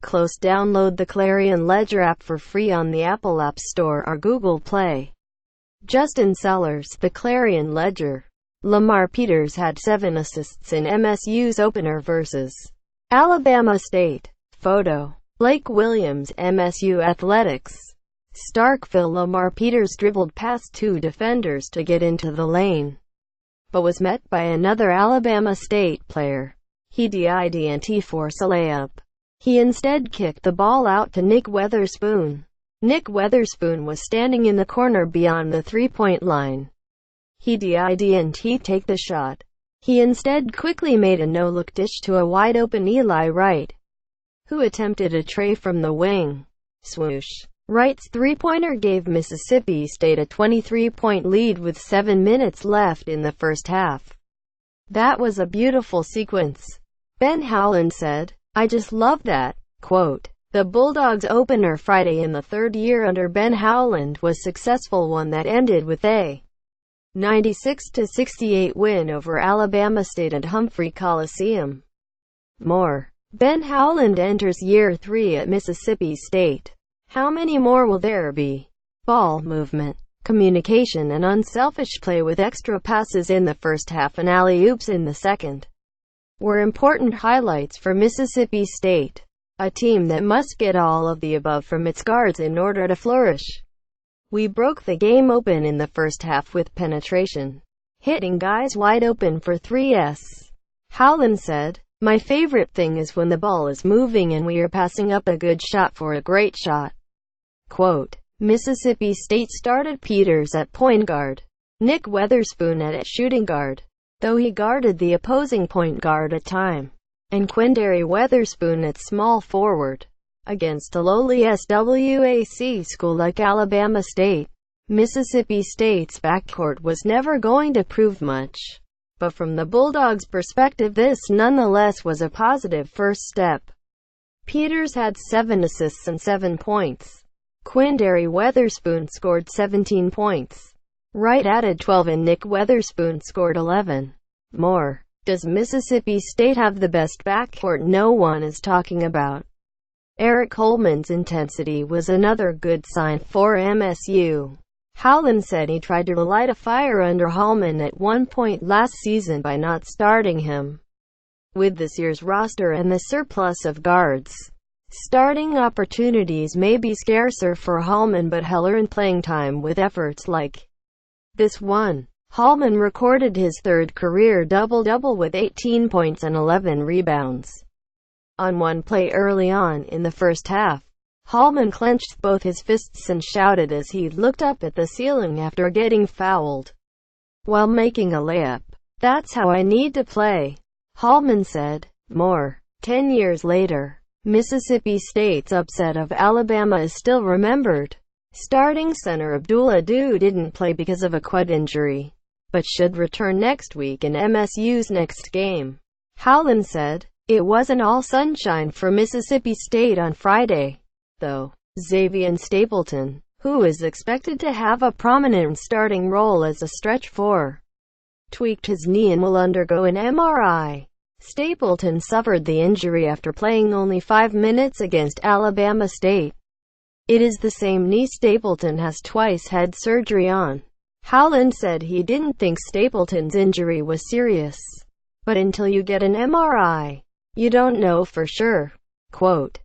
Close. Download the Clarion Ledger app for free on the Apple App Store or Google Play. Justin Sellers, the Clarion Ledger. Lamar Peters had 7 assists in MSU's opener versus Alabama State. Photo. Blake Williams, MSU Athletics. Starkville. Lamar Peters dribbled past 2 defenders to get into the lane, but was met by another Alabama State player. He didn't force a layup. He instead kicked the ball out to Nick Weatherspoon. Nick Weatherspoon was standing in the corner beyond the three-point line. He didn't take the shot. He instead quickly made a no-look dish to a wide-open Eli Wright, who attempted a tray from the wing. Swoosh. Wright's three-pointer gave Mississippi State a 23-point lead with 7 minutes left in the first half. "That was a beautiful sequence," Ben Howland said. "I just love that." Quote. The Bulldogs' opener Friday in the third year under Ben Howland was successful, one that ended with a 96-68 win over Alabama State at Humphrey Coliseum. More. Ben Howland enters year 3 at Mississippi State. How many more will there be? Ball movement, communication and unselfish play with extra passes in the first half and alley-oops in the second were important highlights for Mississippi State, a team that must get all of the above from its guards in order to flourish. "We broke the game open in the first half with penetration, hitting guys wide open for 3s," Howland said. "My favorite thing is when the ball is moving and we are passing up a good shot for a great shot." Quote. Mississippi State started Peters at point guard, Nick Weatherspoon at shooting guard, though he guarded the opposing point guard at time, and Quindary Weatherspoon at small forward. Against a lowly SWAC school like Alabama State, Mississippi State's backcourt was never going to prove much. But from the Bulldogs' perspective, this nonetheless was a positive first step. Peters had 7 assists and 7 points. Quindary Weatherspoon scored 17 points. Wright added 12 and Nick Weatherspoon scored 11. More. Does Mississippi State have the best backcourt no one is talking about? Eric Holman's intensity was another good sign for MSU. Howland said he tried to light a fire under Holman at one point last season by not starting him. With this year's roster and the surplus of guards, starting opportunities may be scarcer for Holman, but he'll earn playing time with efforts like this one. Holman recorded his third career double-double with 18 points and 11 rebounds. On one play early on in the first half, Holman clenched both his fists and shouted as he looked up at the ceiling after getting fouled while making a layup. "That's how I need to play," Holman said. More. 10 years later, Mississippi State's upset of Alabama is still remembered. Starting center Abdullah Ado didn't play because of a quad injury, but should return next week in MSU's next game. Howland said. It wasn't all sunshine for Mississippi State on Friday, though. Xavier Stapleton, who is expected to have a prominent starting role as a stretch 4, tweaked his knee and will undergo an MRI. Stapleton suffered the injury after playing only 5 minutes against Alabama State. It is the same knee Stapleton has twice had surgery on. Howland said he didn't think Stapleton's injury was serious, but until you get an MRI, you don't know for sure. Quote.